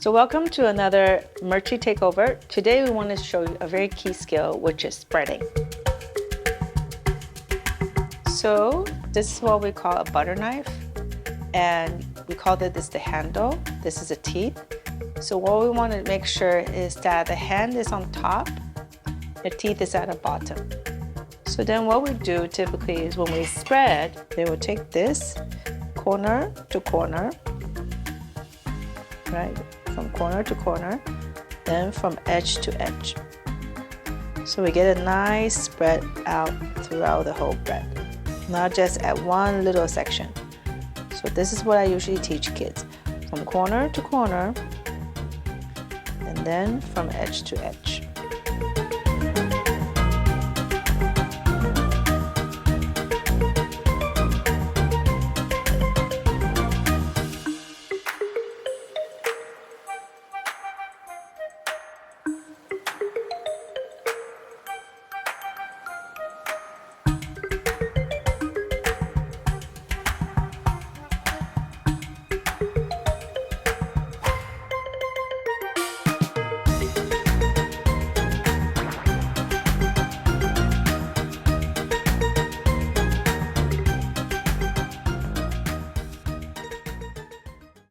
So welcome to another Mirchis takeover. Today we want to show you a very key skill, which is spreading. So this is what we call a butter knife, and we call this the handle. This is the teeth. So what we want to make sure is that the hand is on top, the teeth is at the bottom. So then what we do typically is when we spread, they will take this corner to corner, right? From corner to corner, then from edge to edge. So we get a nice spread out throughout the whole bread, not just at one little section. So this is what I usually teach kids, from corner to corner, and then from edge to edge.